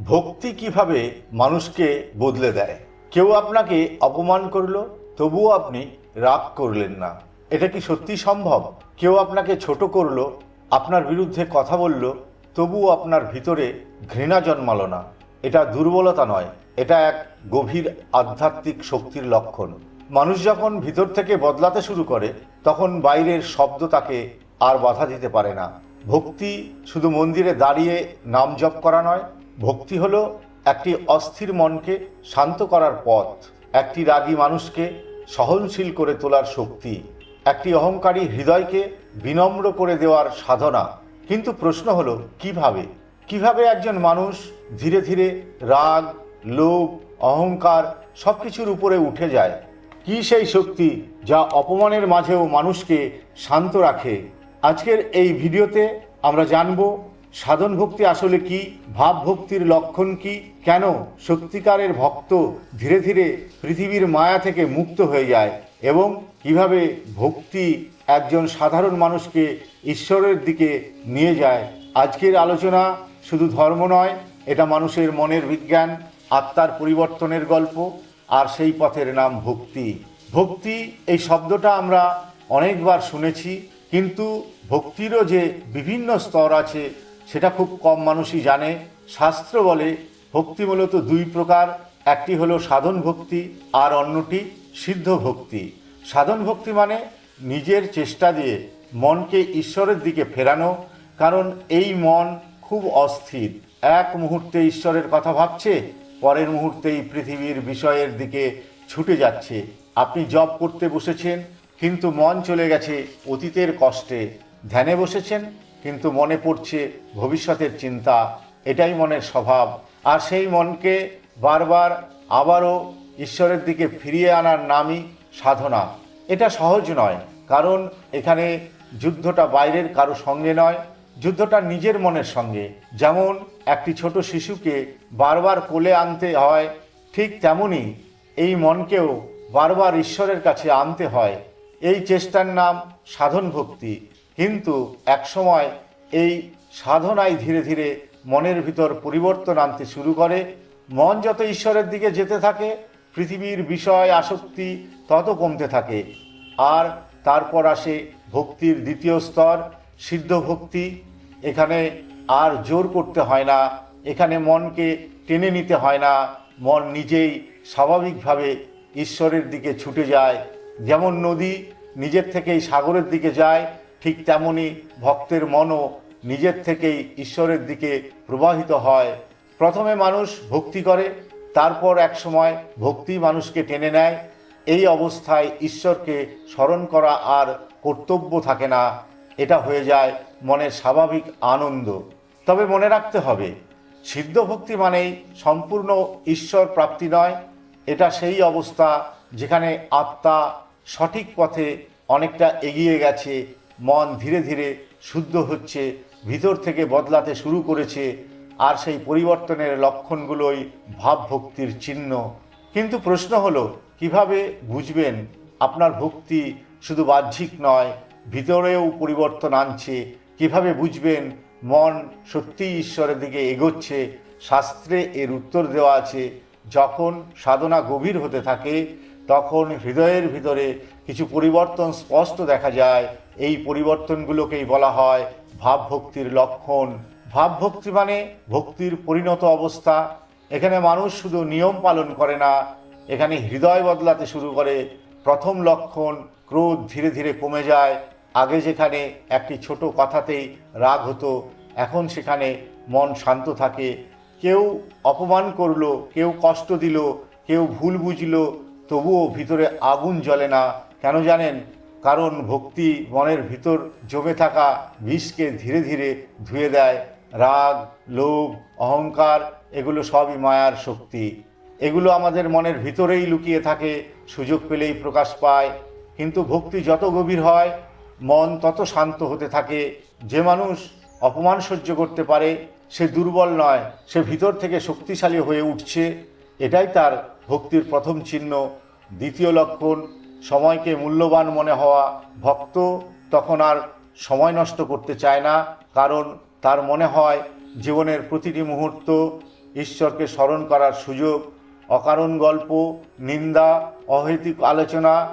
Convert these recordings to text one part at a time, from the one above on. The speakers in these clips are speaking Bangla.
ভক্তি কিভাবে মানুষকে বদলে দেয়। কেউ আপনাকে অপমান করলো, তবুও আপনি রাগ করলেন না। এটা কি সত্যি সম্ভব? কেউ আপনাকে ছোট করলো, আপনার বিরুদ্ধে কথা বলল, তবুও আপনার ভিতরে ঘৃণা জন্মালো না। এটা দুর্বলতা নয়, এটা এক গভীর আধ্যাত্মিক শক্তির লক্ষণ। মানুষ যখন ভিতর থেকে বদলাতে শুরু করে, তখন বাইরের শব্দ তাকে আর বাধা দিতে পারে না। ভক্তি শুধু মন্দিরে দাঁড়িয়ে নাম জপ করা নয়, ভক্তি হলো একটি অস্থির মনকে শান্ত করার পথ, একটি রাগী মানুষকে সহনশীল করে তোলার শক্তি, একটি অহংকারী হৃদয়কে বিনম্র করে দেওয়ার সাধনা। কিন্তু প্রশ্ন হলো কিভাবে একজন মানুষ ধীরে ধীরে রাগ, লোভ, অহংকার সবকিছুর উপরে উঠে যায়? কি সেই শক্তি যা অপমানের মাঝেও মানুষকে শান্ত রাখে? আজকের এই ভিডিওতে আমরা জানব সাধন ভক্তি আসলে কি, ভাব ভক্তির লক্ষণ কি, কেন সত্যিকারের ভক্ত ধীরে ধীরে পৃথিবীর মায়া থেকে মুক্ত হয়ে যায়, এবং কিভাবে ভক্তি একজন সাধারণ মানুষকে ঈশ্বরের দিকে নিয়ে যায়। আজকের আলোচনা শুধু ধর্ম নয়, এটা মানুষের মনের বিজ্ঞান, আত্মার পরিবর্তনের গল্প, আর সেই পথের নাম ভক্তি। ভক্তি এই শব্দটা আমরা অনেকবার শুনেছি, কিন্তু ভক্তিরও যে বিভিন্ন স্তর আছে সেটা খুব কম মানুষই জানে। শাস্ত্র বলে ভক্তি মূলত দুই প্রকার, একটি হলো সাধন ভক্তি আর অন্যটি সিদ্ধ ভক্তি। সাধন ভক্তি মানে নিজের চেষ্টা দিয়ে মনকে ঈশ্বরের দিকে ফেরানো, কারণ এই মন খুব অস্থির। এক মুহূর্তে ঈশ্বরের কথা ভাবছে, পরের মুহূর্তেই পৃথিবীর বিষয়ের দিকে ছুটে যাচ্ছে। আপনি জব করতে বসেছেন, কিন্তু মন চলে গেছে অতীতের কষ্টে। ধ্যানে বসেছেন, কিন্তু মনে পড়ছে ভবিষ্যতের চিন্তা। এটাই মনের স্বভাব। আর সেই মনকে বারবার আবারও ঈশ্বরের দিকে ফিরিয়ে আনার নামই সাধনা। এটা সহজ নয়, কারণ এখানে যুদ্ধটা বাইরের কারো সঙ্গে নয়, যুদ্ধটা নিজের মনের সঙ্গে। যেমন একটি ছোট শিশুকে বারবার কোলে আনতে হয়, ঠিক তেমনি এই মনকেও বারবার ঈশ্বরের কাছে আনতে হয়। এই চেষ্টার নাম সাধন ভক্তি। কিন্তু একসময় এই সাধনায় ধীরে ধীরে মনের ভিতর পরিবর্তন আনতে শুরু করে। মন যত ঈশ্বরের দিকে যেতে থাকে, পৃথিবীর বিষয় আসক্তি তত কমতে থাকে। আর তারপর আসে ভক্তির দ্বিতীয় স্তর, সিদ্ধ ভক্তি। এখানে আর জোর করতে হয় না, এখানে মনকে টেনে নিতে হয় না, মন নিজেই স্বাভাবিকভাবে ঈশ্বরের দিকে ছুটে যায়। যেমন নদী নিজের থেকেই সাগরের দিকে যায়, ঠিক তেমনি ভক্তের মনও নিজের থেকেই ঈশ্বরের দিকে প্রবাহিত হয়। প্রথমে মানুষ ভক্তি করে, তারপর এক সময় ভক্তি মানুষকে টেনে নেয়। এই অবস্থায় ঈশ্বরকে স্মরণ করা আর কর্তব্য থাকে না, এটা হয়ে যায় মনের স্বাভাবিক আনন্দ। তবে মনে রাখতে হবে, সিদ্ধ ভক্তি মানেই সম্পূর্ণ ঈশ্বর প্রাপ্তি নয়। এটা সেই অবস্থা যেখানে আত্মা সঠিক পথে অনেকটা এগিয়ে গেছে, মন ধীরে ধীরে শুদ্ধ হচ্ছে, ভিতর থেকে বদলাতে শুরু করেছে, আর সেই পরিবর্তনের লক্ষণগুলোই ভাব ভক্তির চিহ্ন। কিন্তু প্রশ্ন হলো, কিভাবে বুঝবেন আপনার ভক্তি শুধু বাহ্যিক নয়, ভিতরেও পরিবর্তন আনছে? কিভাবে বুঝবেন মন সত্যিই ঈশ্বরের দিকে এগোচ্ছে? শাস্ত্রে এর উত্তর দেওয়া আছে। যখন সাধনা গভীর হতে থাকে, তখন হৃদয়ের ভিতরে কিছু পরিবর্তন স্পষ্ট দেখা যায়। এই পরিবর্তনগুলোকেই বলা হয় ভাবভক্তির লক্ষণ। ভাবভক্তি মানে ভক্তির পরিণত অবস্থা। এখানে মানুষ শুধু নিয়ম পালন করে না, এখানে হৃদয় বদলাতে শুরু করে। প্রথম লক্ষণ, ক্রোধ ধীরে ধীরে কমে যায়। আগে যেখানে একটি ছোট কথাতেই রাগ হতো, এখন সেখানে মন শান্ত থাকে। কেউ অপমান করলো, কেউ কষ্ট দিল, কেউ ভুল বুঝলো, তবুও ভিতরে আগুন জ্বলে না। কেন জানেন? কারণ ভক্তি মনের ভিতর জমে থাকা বিষকে ধীরে ধীরে ধুয়ে দেয়। রাগ, লোভ, অহংকার এগুলো সবই মায়ার শক্তি। এগুলো আমাদের মনের ভিতরেই লুকিয়ে থাকে, সুযোগ পেলেই প্রকাশ পায়। কিন্তু ভক্তি যত গভীর হয়, মন তত শান্ত হতে থাকে। যে মানুষ অপমান সহ্য করতে পারে, সে দুর্বল নয়, সে ভিতর থেকে শক্তিশালী হয়ে উঠছে। এটাই তার ভক্তির প্রথম চিহ্ন। দ্বিতীয় লক্ষণ, সময়কে মূল্যবান মনে হওয়া। ভক্ত তখন আর সময় নষ্ট করতে চায় না, কারণ তার মনে হয় জীবনের প্রতিটি মুহূর্ত ঈশ্বরকে স্মরণ করার সুযোগ, অকারণ গল্প, নিন্দা, অহেতুক আলোচনা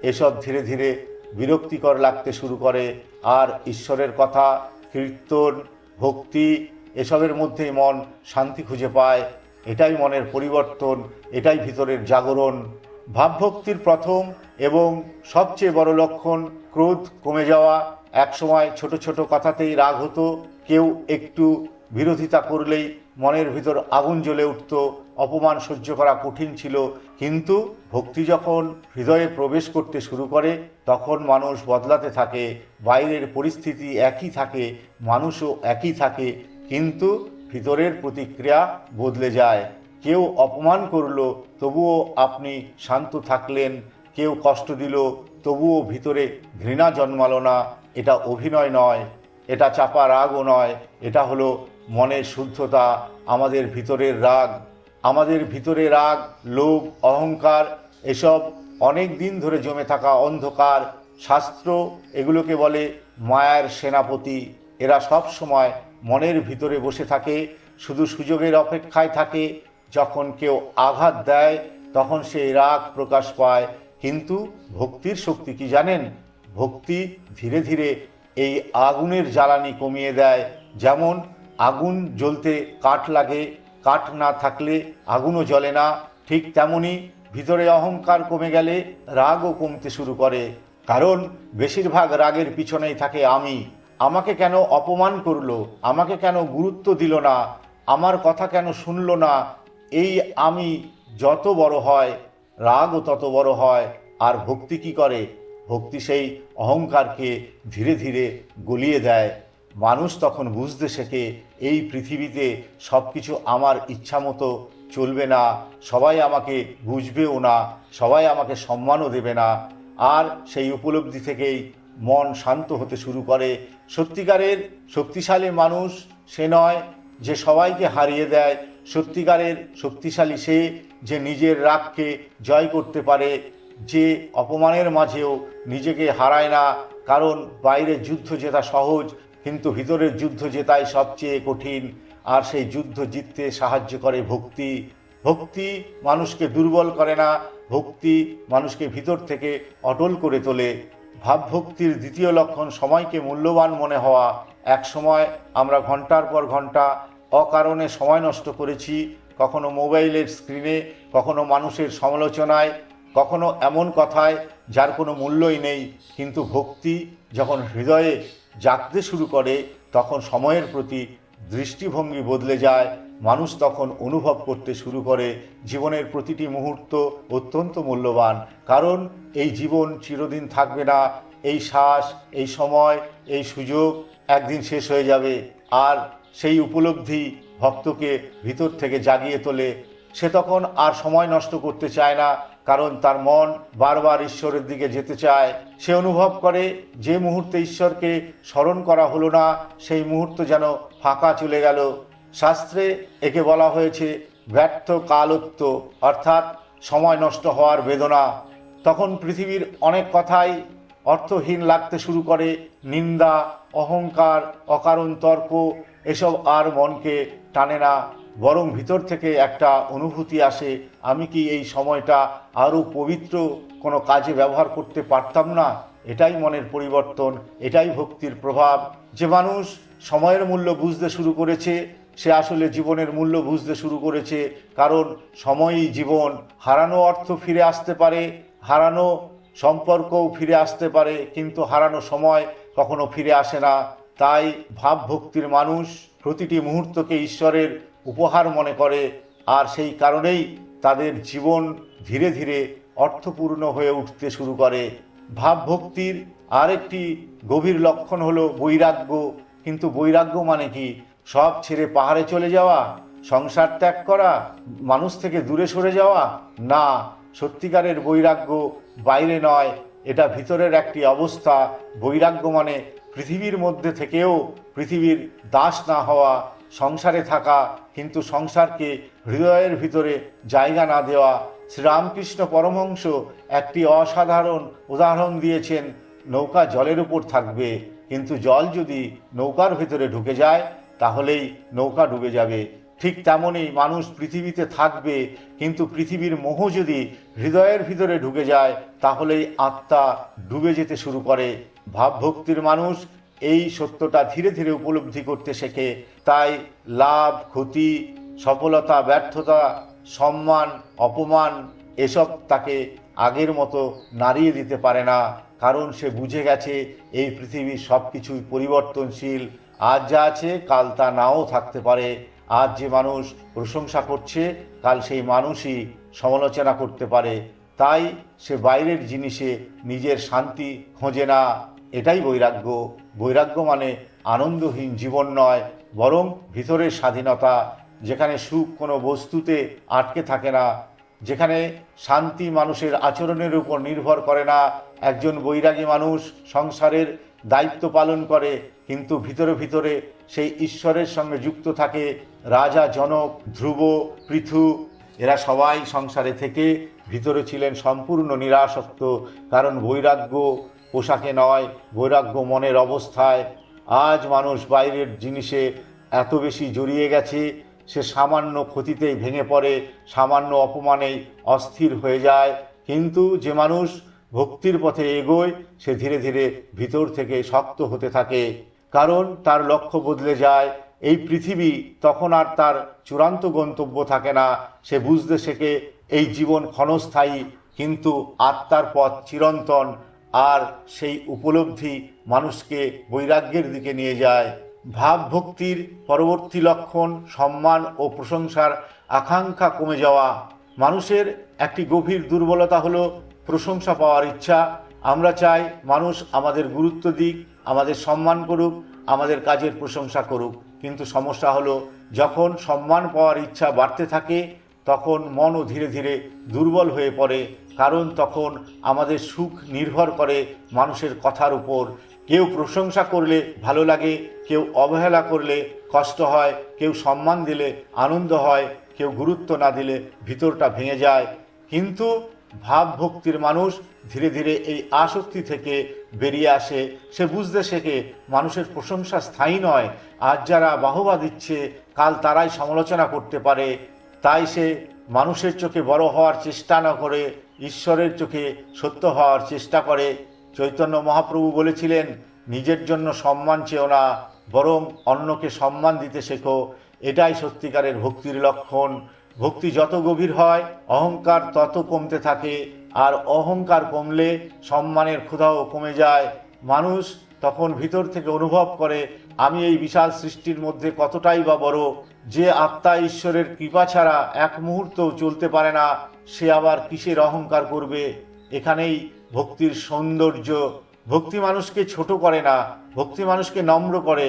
এসব ধীরে ধীরে বিরক্তিকর লাগতে শুরু করে। আর ঈশ্বরের কথা, কীর্তন, ভক্তি এসবের মধ্যেই মন শান্তি খুঁজে পায়। এটাই মনের পরিবর্তন, এটাই ভিতরের জাগরণ। ভাবভক্তির প্রথম এবং সবচেয়ে বড় লক্ষণ ক্রোধ কমে যাওয়া। একসময় ছোট ছোট কথাতেই রাগ হতো, কেউ একটু বিরোধিতা করলেই মনের ভিতর আগুন জ্বলে উঠত, অপমান সহ্য করা কঠিন ছিল। কিন্তু ভক্তি যখন হৃদয়ে প্রবেশ করতে শুরু করে তখন মানুষ বদলাতে থাকে। বাইরের পরিস্থিতি একই থাকে, মানুষও একই থাকে, কিন্তু ভিতরের প্রতিক্রিয়া বদলে যায়। কেউ অপমান করলো তবুও আপনি শান্ত থাকলেন, কেউ কষ্ট দিল তবুও ভিতরে ঘৃণা জন্মালো না। এটা অভিনয় নয়, এটা চাপা রাগও নয়, এটা হলো মনের শুদ্ধতা। আমাদের ভিতরের রাগ, আমাদের ভিতরে রাগ, লোভ, অহংকার এসব অনেক দিন ধরে জমে থাকা অন্ধকার। শাস্ত্র এগুলোকে বলে মায়ার সেনাপতি। এরা সব সময় মনের ভিতরে বসে থাকে, শুধু সুযোগের অপেক্ষায় থাকে। যখন কেউ আঘাত দেয় তখন সেই রাগ প্রকাশ পায়। কিন্তু ভক্তির শক্তি কি জানেন? ভক্তি ধীরে ধীরে এই আগুনের জ্বালানি কমিয়ে দেয়। যেমন আগুন জ্বলতে কাঠ লাগে, কাঠ না থাকলে আগুনও জ্বলে না। ঠিক তেমনি ভিতরে অহংকার কমে গেলে রাগও কমতে শুরু করে। কারণ বেশিরভাগ রাগের পিছনেই থাকে আমি। আমাকে কেন অপমান করলো, আমাকে কেন গুরুত্ব দিল না, আমার কথা কেন শুনলো না। এই আমি যত বড় হয় রাগও তত বড় হয়। আর ভক্তি কি করে? ভক্তি সেই অহংকারকে ধীরে ধীরে গলিয়ে দেয়। মানুষ তখন বুঝতে শেখে এই পৃথিবীতে সব কিছু আমার ইচ্ছা মতো চলবে না, সবাই আমাকে বুঝবেও না, সবাই আমাকে সম্মানও দেবে না। আর সেই উপলব্ধি থেকেই মন শান্ত হতে শুরু করে। সত্যিকারের শক্তিশালী মানুষ সে নয় যে সবাইকে হারিয়ে দেয়। সত্যিকারের শক্তিশালী সে যে নিজের রাগকে জয় করতে পারে, যে অপমানের মাঝেও নিজেকে হারায় না। কারণ বাইরের যুদ্ধ জেতা সহজ, কিন্তু ভিতরের যুদ্ধ জেতাই সবচেয়ে কঠিন। আর সেই যুদ্ধ জিততে সাহায্য করে ভক্তি। ভক্তি মানুষকে দুর্বল করে না, ভক্তি মানুষকে ভিতর থেকে অটল করে তোলে। ভাবভক্তির দ্বিতীয় লক্ষণ সময়কে মূল্যবান মনে হওয়া। এক সময় আমরা ঘন্টার পর ঘন্টা অকারণে সময় নষ্ট করেছি, কখনো মোবাইলের স্ক্রিনে, কখনো মানুষের সমালোচনায়, কখনো এমন কথায় যার কোনো মূল্যই নেই। কিন্তু ভক্তি যখন হৃদয়ে জাগতে শুরু করে তখন সময়ের প্রতি দৃষ্টিভঙ্গি বদলে যায়। মানুষ তখন অনুভব করতে শুরু করে জীবনের প্রতিটি মুহূর্ত অত্যন্ত মূল্যবান। কারণ এই জীবন চিরদিন থাকবে না। এই শ্বাস, এই সময়, এই সুযোগ একদিন শেষ হয়ে যাবে। আর সেই উপলব্ধি ভক্তকে ভিতর থেকে জাগিয়ে তোলে। সে তখন আর সময় নষ্ট করতে চায় না, কারণ তার মন বারবার ঈশ্বরের দিকে যেতে চায়। সে অনুভব করে যে মুহূর্তে ঈশ্বরকে স্মরণ করা হলো না সেই মুহূর্ত যেন ফাঁকা চলে গেল। শাস্ত্রে একে বলা হয়েছে ব্যর্থ কালত্ব, অর্থাৎ সময় নষ্ট হওয়ার বেদনা। তখন পৃথিবীর অনেক কথাই অর্থহীন লাগতে শুরু করে। নিন্দা, অহংকার, অকারণ তর্ক এসব আর মনকে টানে না, বরং ভিতর থেকে একটা অনুভূতি আসে, আমি কি এই সময়টা আরও পবিত্র কোনো কাজে ব্যবহার করতে পারতাম না? এটাই মনের পরিবর্তন, এটাই ভক্তির প্রভাব। যে মানুষ সময়ের মূল্য বুঝতে শুরু করেছে সে আসলে জীবনের মূল্য বুঝতে শুরু করেছে। কারণ সময়ই জীবন। হারানো অর্থ ফিরে আসতে পারে, হারানো সম্পর্কও ফিরে আসতে পারে, কিন্তু হারানো সময় কখনো ফিরে আসে না। তাই ভাবভক্তির মানুষ প্রতিটি মুহূর্তকে ঈশ্বরের উপহার মনে করে। আর সেই কারণেই তাদের জীবন ধীরে ধীরে অর্থপূর্ণ হয়ে উঠতে শুরু করে। ভাবভক্তির আরেকটি গভীর লক্ষণ হলো বৈরাগ্য। কিন্তু বৈরাগ্য মানে কি? সব ছেড়ে পাহাড়ে চলে যাওয়া, সংসার ত্যাগ করা, মানুষ থেকে দূরে সরে যাওয়া? না, সত্যিকারের বৈরাগ্য বাইরে নয়, এটা ভিতরের একটি অবস্থা। বৈরাগ্য মানে পৃথিবীর মধ্যে থেকেও পৃথিবীর দাস না হওয়া, সংসারে থাকা কিন্তু সংসারকে হৃদয়ের ভিতরে জায়গা না দেওয়া। শ্রীরামকৃষ্ণ পরমহংস একটি অসাধারণ উদাহরণ দিয়েছেন। নৌকা জলের উপর থাকবে, কিন্তু জল যদি নৌকার ভিতরে ঢুকে যায় তাহলেই নৌকা ডুবে যাবে। ঠিক তেমনই মানুষ পৃথিবীতে থাকবে, কিন্তু পৃথিবীর মোহ যদি হৃদয়ের ভিতরে ঢুকে যায় তাহলেই আত্মা ডুবে যেতে শুরু করে। ভাবভক্তির মানুষ এই সত্যটা ধীরে ধীরে উপলব্ধি করতে শেখে। তাই লাভ, ক্ষতি, সফলতা, ব্যর্থতা, সম্মান, অপমান এসব তাকে আগের মতো নাড়িয়ে দিতে পারে না, কারণ সে বুঝে গেছে এই পৃথিবীর সব কিছুই পরিবর্তনশীল। আজ যা আছে কাল তা নাও থাকতে পারে। আজ যে মানুষ প্রশংসা করছে কাল সেই মানুষই সমালোচনা করতে পারে। তাই সে বাইরের জিনিসে নিজের শান্তি খোঁজে না। এটাই বৈরাগ্য। বৈরাগ্য মানে আনন্দহীন জীবন নয়, বরং ভিতরের স্বাধীনতা, যেখানে সুখ কোনো বস্তুতে আটকে থাকে না, যেখানে শান্তি মানুষের আচরণের উপর নির্ভর করে না। একজন বৈরাগী মানুষ সংসারের দায়িত্ব পালন করে, কিন্তু ভিতরে ভিতরে সেই ঈশ্বরের সঙ্গে যুক্ত থাকে। রাজা জনক, ধ্রুব, পৃথু এরা সবাই সংসারে থেকে ভিতরে ছিলেন সম্পূর্ণ নিরাসক্ত, কারণ বৈরাগ্য পোশাকে নয়, বৈরাগ্য মনের অবস্থায়। আজ মানুষ বাইরের জিনিসে এত বেশি জড়িয়ে গেছে, সে সামান্য ক্ষতিতেই ভেঙে পড়ে, সামান্য অপমানেই অস্থির হয়ে যায়। কিন্তু যে মানুষ ভক্তির পথে এগোয় সে ধীরে ধীরে ভিতর থেকে শক্ত হতে থাকে, কারণ তার লক্ষ্য বদলে যায়। এই পৃথিবী তখন আর তার চূড়ান্ত গন্তব্য থাকে না। সে বুঝতে শেখে এই জীবন ক্ষণস্থায়ী, কিন্তু আত্মার পথ চিরন্তন। আর সেই উপলব্ধি মানুষকে বৈরাগ্যের দিকে নিয়ে যায়। ভাবভক্তির পরবর্তী লক্ষণ সম্মান ও প্রশংসার আকাঙ্ক্ষা কমে যাওয়া। মানুষের একটি গভীর দুর্বলতা হলো প্রশংসা পাওয়ার ইচ্ছা। আমরা চাই মানুষ আমাদের গুরুত্ব দিক, আমাদের সম্মান করুক, আমাদের কাজের প্রশংসা করুক। কিন্তু সমস্যা হলো যখন সম্মান পাওয়ার ইচ্ছা বাড়তে থাকে তখন মনও ধীরে ধীরে দুর্বল হয়ে পড়ে, কারণ তখন আমাদের সুখ নির্ভর করে মানুষের কথার উপর। কেউ প্রশংসা করলে ভালো লাগে, কেউ অবহেলা করলে কষ্ট হয়, কেউ সম্মান দিলে আনন্দ হয়, কেউ গুরুত্ব না দিলে ভিতরটা ভেঙে যায়। কিন্তু ভাবভক্তির মানুষ ধীরে ধীরে এই আসক্তি থেকে বেরিয়ে আসে। সে বুঝতে শেখে মানুষের প্রশংসা স্থায়ী নয়। আজ যারা বাহবা দিচ্ছে কাল তারাই সমালোচনা করতে পারে। তাই সে মানুষের চোখে বড় হওয়ার চেষ্টা না করে ঈশ্বরের চোখে সত্য হওয়ার চেষ্টা করে। চৈতন্য মহাপ্রভু বলেছিলেন, নিজের জন্য সম্মান চেও না, বরং অন্যকে সম্মান দিতে শেখো। এটাই সত্যিকারের ভক্তির লক্ষণ। ভক্তি যত গভীর হয় অহংকার তত কমতে থাকে, আর অহংকার কমলে সম্মানের ক্ষুধাও কমে যায়। মানুষ তখন ভিতর থেকে অনুভব করে, আমি এই বিশাল সৃষ্টির মধ্যে কতটাই বা বড়। যে আত্মা ঈশ্বরের কৃপা ছাড়া এক মুহূর্তও চলতে পারে না, সে আবার কিসের অহংকার করবে? এখানেই ভক্তির সৌন্দর্য। ভক্তি মানুষকে ছোট করে না, ভক্তি মানুষকে নম্র করে।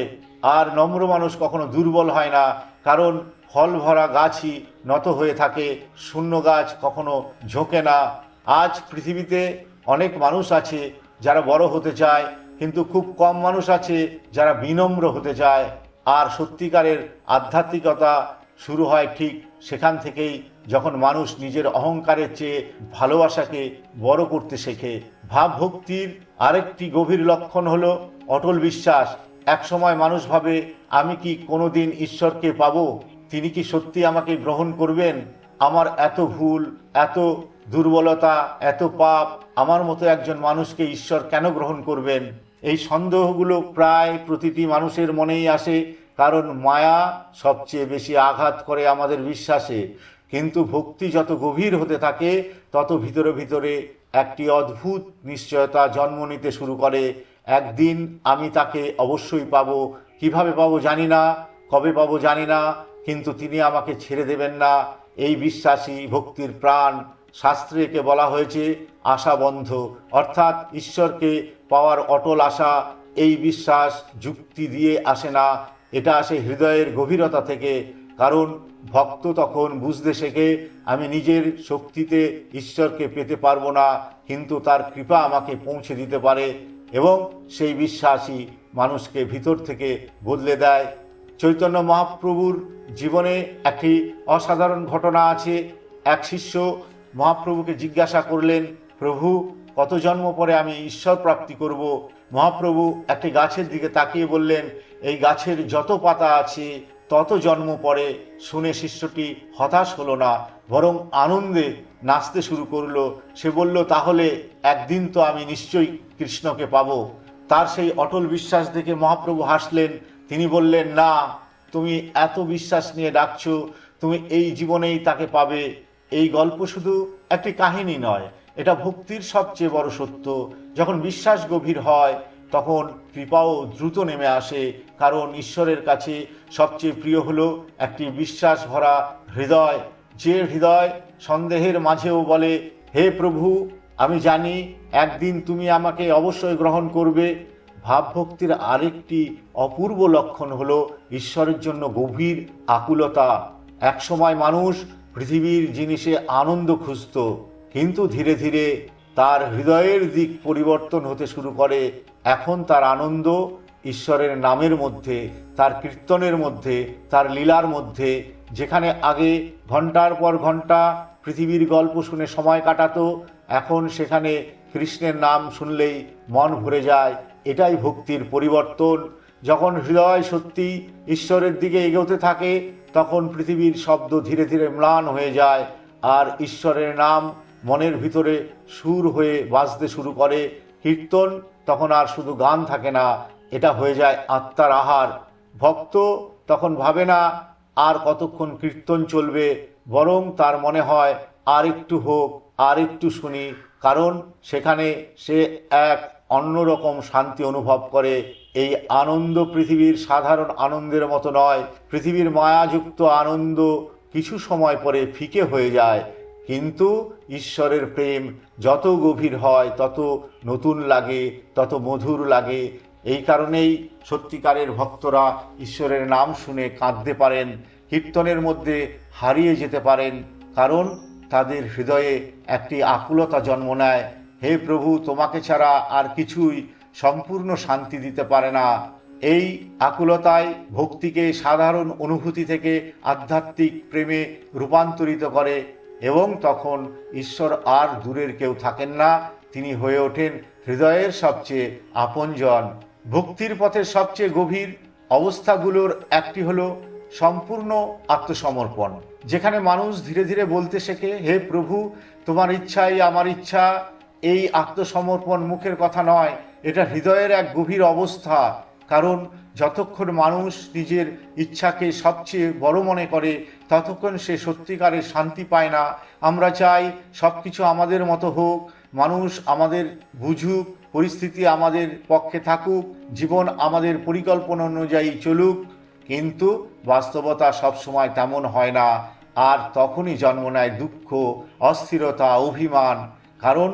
আর নম্র মানুষ কখনো দুর্বল হয় না, কারণ ফল ভরা গাছই নত হয়ে থাকে, শূন্য গাছ কখনো ঝোঁকে না। আজ পৃথিবীতে অনেক মানুষ আছে যারা বড় হতে চায়, কিন্তু খুব কম মানুষ আছে যারা বিনম্র হতে চায়। আর সত্যিকারের আধ্যাত্মিকতা শুরু হয় ঠিক সেখান থেকেই, যখন মানুষ নিজের অহংকারের চেয়ে ভালোবাসাকে বড় করতে শেখে। ভাবভক্তির আরেকটি গভীর লক্ষণ হলো অটল বিশ্বাস। এক সময় মানুষ ভাবে, আমি কি কোনোদিন ঈশ্বরকে পাবো? তিনি কি সত্যি আমাকে গ্রহণ করবেন? আমার এত ভুল, এত দুর্বলতা, এত পাপ, আমার মতো একজন মানুষকে ঈশ্বর কেন গ্রহণ করবেন? এই সন্দেহগুলো প্রায় প্রতিটি মানুষের মনেই আসে, কারণ মায়া সবচেয়ে বেশি আঘাত করে আমাদের বিশ্বাসে। কিন্তু ভক্তি যত গভীর হতে থাকে তত ভিতরে ভিতরে একটি অদ্ভুত নিশ্চয়তা জন্ম নিতে শুরু করে। একদিন আমি তাকে অবশ্যই পাবো। কিভাবে পাবো জানি না, কবে পাবো জানি না, কিন্তু তিনি আমাকে ছেড়ে দেবেন না। এই বিশ্বাসই ভক্তির প্রাণ। শাস্ত্রে একে বলা হয়েছে আশাবন্ধ, অর্থাৎ ঈশ্বরকে পাওয়ার অটল আশা। এই বিশ্বাস যুক্তি দিয়ে আসে না, এটা আসে হৃদয়ের গভীরতা থেকে। কারণ ভক্ত তখন বুঝতে শেখে, আমি নিজের শক্তিতে ঈশ্বরকে পেতে পারবো না, কিন্তু তার কৃপা আমাকে পৌঁছে দিতে পারে। এবং সেই বিশ্বাসই মানুষকে ভিতর থেকে বদলে দেয়। চৈতন্য মহাপ্রভুর জীবনে একটি অসাধারণ ঘটনা আছে। এক শিষ্য মহাপ্রভুকে জিজ্ঞাসা করলেন, প্রভু, কত জন্ম পরে আমি ঈশ্বর প্রাপ্তি করব? মহাপ্রভু একটি গাছের দিকে তাকিয়ে বললেন, এই গাছের যত পাতা আছে তত জন্ম পরে শুনে শিষ্যটি হতাশ হলো না, বরং আনন্দে নাচতে শুরু করলো। সে বলল, তাহলে একদিন তো আমি নিশ্চয়ই কৃষ্ণকে পাবো। তার সেই অটল বিশ্বাস দেখে মহাপ্রভু হাসলেন। তিনি বললেন, না, তুমি এত বিশ্বাস নিয়ে ডাকছো, তুমি এই জীবনেই তাকে পাবে। এই গল্প শুধু একটি কাহিনী নয়, এটা ভক্তির সবচেয়ে বড় সত্য। যখন বিশ্বাস গভীর হয় তখন কৃপাও দ্রুত নেমে আসে, কারণ ঈশ্বরের কাছে সবচেয়ে প্রিয় হলো একটি বিশ্বাস ভরা হৃদয়। যে হৃদয় সন্দেহের মাঝেও বলে, হে প্রভু, আমি জানি একদিন তুমি আমাকে অবশ্যই গ্রহণ করবে। ভাবভক্তির আরেকটি অপূর্ব লক্ষণ হলো ঈশ্বরের জন্য গভীর আকুলতা। একসময় মানুষ পৃথিবীর জিনিসে আনন্দ খুঁজত, কিন্তু ধীরে ধীরে তার হৃদয়ের দিক পরিবর্তন হতে শুরু করে। এখন তার আনন্দ ঈশ্বরের নামের মধ্যে, তার কীর্তনের মধ্যে, তার লীলার মধ্যে। যেখানে আগে ঘন্টার পর ঘন্টা পৃথিবীর গল্প শুনে সময় কাটাতো, এখন সেখানে কৃষ্ণের নাম শুনলেই মন ভরে যায়। এটাই ভক্তির পরিবর্তন। যখন হৃদয় সত্যি ঈশ্বরের দিকে এগোতে থাকে, তখন পৃথিবীর শব্দ ধীরে ধীরে ম্লান হয়ে যায়, আর ঈশ্বরের নাম মনের ভিতরে সুর হয়ে বাজতে শুরু করে। কীর্তন তখন আর শুধু গান থাকে না, এটা হয়ে যায় আত্মার আহার। ভক্ত তখন ভাবে না আর কতক্ষণ কীর্তন চলবে, বরং তার মনে হয় আর একটু হোক, আর একটু শুনি, কারণ সেখানে সে এক অন্যরকম শান্তি অনুভব করে। এই আনন্দ পৃথিবীর সাধারণ আনন্দের মতো নয়। পৃথিবীর মায়াযুক্ত আনন্দ কিছু সময় পরে ফিকে হয়ে যায়, কিন্তু ঈশ্বরের প্রেম যত গভীর হয় তত নতুন লাগে, তত মধুর লাগে। এই কারণেই সত্যিকারের ভক্তরা ঈশ্বরের নাম শুনে কাঁদতে পারেন, কীর্তনের মধ্যে হারিয়ে যেতে পারেন, কারণ তাদের হৃদয়ে একটি আকুলতা জন্ম নেয়। হে প্রভু, তোমাকে ছাড়া আর কিছুই সম্পূর্ণ শান্তি দিতে পারে না। এই আকুলতায় ভক্তিকে সাধারণ অনুভূতি থেকে আধ্যাত্মিক প্রেমে রূপান্তরিত করে, এবং তখন ঈশ্বর আর দূরের কেউ থাকেন না, তিনি হয়ে ওঠেন হৃদয়ের সবচেয়ে আপনজন। ভক্তির পথের সবচেয়ে গভীর অবস্থাগুলোর একটি হলো সম্পূর্ণ আত্মসমর্পণ, যেখানে মানুষ ধীরে ধীরে বলতে শেখে, হে প্রভু, তোমার ইচ্ছাই আমার ইচ্ছা। এই আত্মসমর্পণ মুখের কথা নয়, এটা হৃদয়ের এক গভীর অবস্থা। কারণ যতক্ষণ মানুষ নিজের ইচ্ছাকে সবচেয়ে বড় মনে করে, ততক্ষণ সে সত্যিকারের শান্তি পায় না। আমরা চাই সব কিছু আমাদের মতো হোক, মানুষ আমাদের বুঝুক, পরিস্থিতি আমাদের পক্ষে থাকুক, জীবন আমাদের পরিকল্পনা অনুযায়ী চলুক, কিন্তু বাস্তবতা সবসময় তেমন হয় না। আর তখনই জন্ম নেয় দুঃখ, অস্থিরতা, অভিমান, কারণ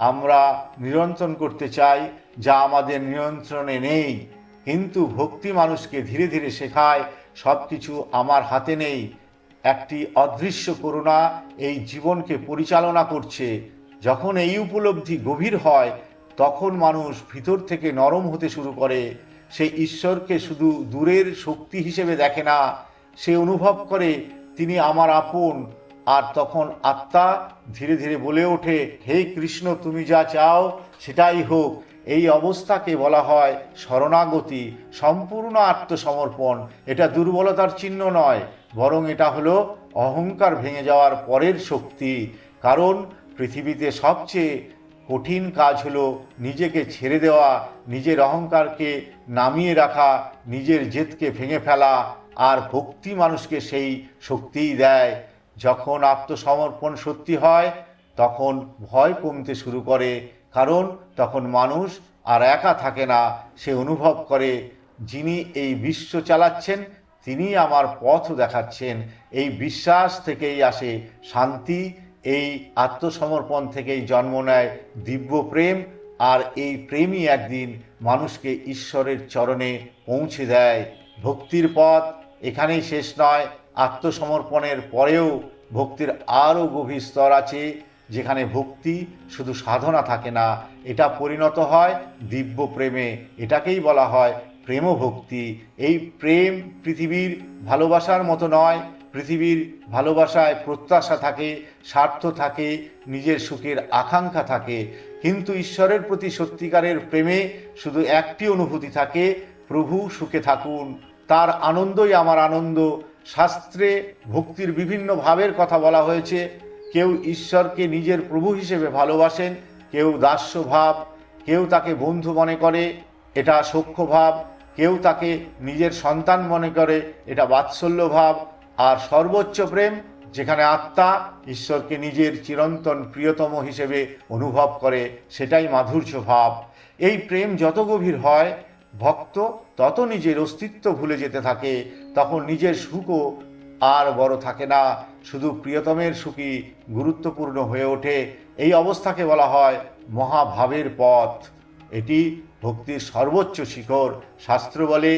আমরা নিয়ন্ত্রণ করতে চাই যা আমাদের নিয়ন্ত্রণে নেই। কিন্তু ভক্তি মানুষকে ধীরে ধীরে শেখায় সব কিছু আমার হাতে নেই। একটি অদৃশ্য করুণা এই জীবনকে পরিচালনা করছে। যখন এই উপলব্ধি গভীর হয়, তখন মানুষ ভিতর থেকে নরম হতে শুরু করে। সে ঈশ্বরকে শুধু দূরের শক্তি হিসেবে দেখে না, সে অনুভব করে তিনি আমার আপন। আর তখন আত্মা ধীরে ধীরে বলে ওঠে, হে কৃষ্ণ, তুমি যা চাও সেটাই হোক। এই অবস্থাকে বলা হয় শরণাগতি, সম্পূর্ণ আত্মসমর্পণ। এটা দুর্বলতার চিহ্ন নয়, বরং এটা হলো অহংকার ভেঙে যাওয়ার পরের শক্তি। কারণ পৃথিবীতে সবচেয়ে কঠিন কাজ হলো নিজেকে ছেড়ে দেওয়া, নিজের অহংকারকে নামিয়ে রাখা, নিজের জেদকে ভেঙে ফেলা। আর ভক্তি মানুষকে সেই শক্তিই দেয়। যখন আত্মসমর্পণ সত্যি হয়, তখন ভয় কমতে শুরু করে, কারণ তখন মানুষ আর একা থাকে না। সে অনুভব করে যিনি এই বিশ্ব চালাচ্ছেন তিনি আমার পথ দেখাচ্ছেন। এই বিশ্বাস থেকেই আসে শান্তি, এই আত্মসমর্পণ থেকেই জন্ম নেয় দিব্য প্রেম, আর এই প্রেমই একদিন মানুষকে ঈশ্বরের চরণে পৌঁছে দেয়। ভক্তির পথ এখানেই শেষ নয়। আত্মসমর্পণের পরেও ভক্তির আরও গভীর স্তর আছে, যেখানে ভক্তি শুধু সাধনা থাকে না, এটা পরিণত হয় দিব্য প্রেমে। এটাকেই বলা হয় প্রেম ভক্তি। এই প্রেম পৃথিবীর ভালোবাসার মতো নয়। পৃথিবীর ভালোবাসায় প্রত্যাশা থাকে, স্বার্থ থাকে, নিজের সুখের আকাঙ্ক্ষা থাকে, কিন্তু ঈশ্বরের প্রতি সত্যিকারের প্রেমে শুধু একটি অনুভূতি থাকে, প্রভু সুখে থাকুন। তার আনন্দই আমার আনন্দ। শাস্ত্রে ভক্তির বিভিন্ন ভাবের কথা বলা হয়েছে। কেউ ঈশ্বরকে নিজের প্রভু হিসেবে ভালোবাসেন, কেউ দাস্য ভাব, কেউ তাকে বন্ধু মনে করে, এটা সখ্য ভাব, কেউ তাকে নিজের সন্তান মনে করে, এটা বাৎসল্য ভাব। আর সর্বোচ্চ প্রেম, যেখানে আত্মা ঈশ্বরকে নিজের চিরন্তন প্রিয়তম হিসেবে অনুভব করে, সেটাই মাধুর্য ভাব। এই প্রেম যত গভীর হয়, ভক্ত তত নিজের অস্তিত্ব ভুলে যেতে থাকে। তখন নিজের সুখও আর বড় থাকে না, শুধু প্রিয়তমের সুখই গুরুত্বপূর্ণ হয়ে ওঠে। এই অবস্থাকে বলা হয় মহাভাবের পথ। এটি ভক্তির সর্বোচ্চ শিখর। শাস্ত্র বলে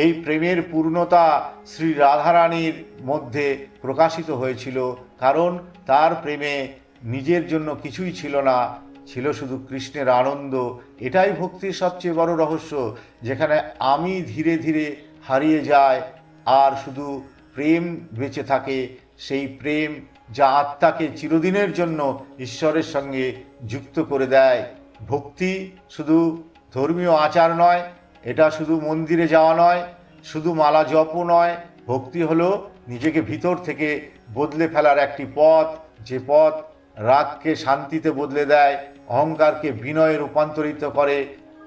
এই প্রেমের পূর্ণতা শ্রী রাধারানীর মধ্যে প্রকাশিত হয়েছিল, কারণ তার প্রেমে নিজের জন্য কিছুই ছিল না, ছিল শুধু কৃষ্ণের আনন্দ। এটাই ভক্তির সবচেয়ে বড় রহস্য, যেখানে আমি ধীরে ধীরে হারিয়ে যায় আর শুধু প্রেম বেঁচে থাকে। সেই প্রেম যা আত্মাকে চিরদিনের জন্য ঈশ্বরের সঙ্গে যুক্ত করে দেয়। ভক্তি শুধু ধর্মীয় আচার নয়, এটা শুধু মন্দিরে যাওয়া নয়, শুধু মালা জপও নয়। ভক্তি হলো নিজেকে ভিতর থেকে বদলে ফেলার একটি পথ, যে পথ রাগকে শান্তিতে বদলে দেয়, অহংকারকে বিনয়ে রূপান্তরিত করে,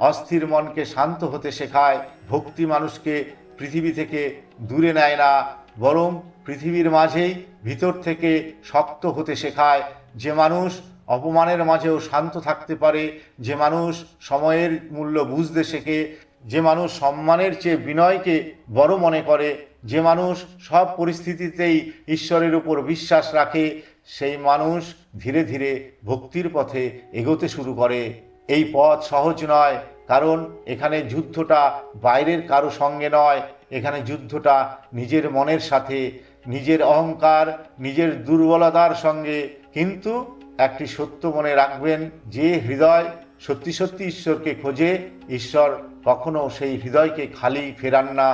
অস্থির মনকে শান্ত হতে শেখায়। ভক্তি মানুষকে পৃথিবী থেকে দূরে নেয় না, বরং পৃথিবীর মাঝেই ভিতর থেকে শক্ত হতে শেখায়। যে মানুষ অপমানের মাঝেও শান্ত থাকতে পারে, যে মানুষ সময়ের মূল্য বুঝতে শেখে, যে মানুষ সম্মানের চেয়ে বিনয়কে বড় মনে করে, যে মানুষ সব পরিস্থিতিতেই ঈশ্বরের উপর বিশ্বাস রাখে, সেই মানুষ ধীরে ধীরে ভক্তির পথে এগোতে শুরু করে। এই পথ সহজ নয়, কারণ এখানে যুদ্ধটা বাইরের কারো সঙ্গে নয়, এখানে যুদ্ধটা নিজের মনের সাথে, নিজের অহংকার, নিজের দুর্বলতার সঙ্গে। কিন্তু একটি সত্য মনে রাখবেন, যে হৃদয় সত্যি সত্যি ঈশ্বরকে খোঁজে, ঈশ্বর কখনো সেই হৃদয়কে খালি ফেরান না।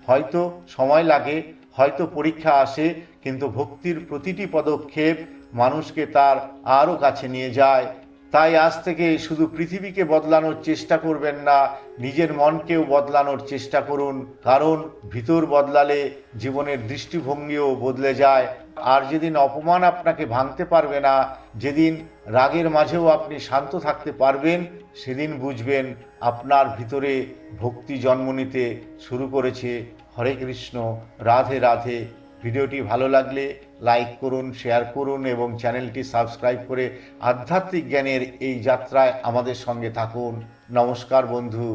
হয়তো সময় লাগে, হয়তো পরীক্ষা আসে, কিন্তু ভক্তির প্রতিটি পদক্ষেপ মানুষকে তার আরও কাছে নিয়ে যায়। তাই আজ থেকে শুধু পৃথিবীকে বদলানোর চেষ্টা করবেন না, নিজের মনকেও বদলানোর চেষ্টা করুন, কারণ ভিতর বদলালে জীবনের দৃষ্টিভঙ্গিও বদলে যায়। আর যেদিন অপমান আপনাকে ভাঙতে পারবে না, যেদিন রাগের মাঝেও আপনি শান্ত থাকতে পারবেন, সেদিন বুঝবেন আপনার ভিতরে ভক্তি জন্ম নিতে শুরু করেছে। হরে কৃষ্ণ, রাধে রাধে। ভিডিওটি ভালো লাগলে লাইক করুন, শেয়ার করুন এবং চ্যানেলটি সাবস্ক্রাইব করে আধ্যাত্মিক জ্ঞানের এই যাত্রায় আমাদের সঙ্গে থাকুন। নমস্কার বন্ধু।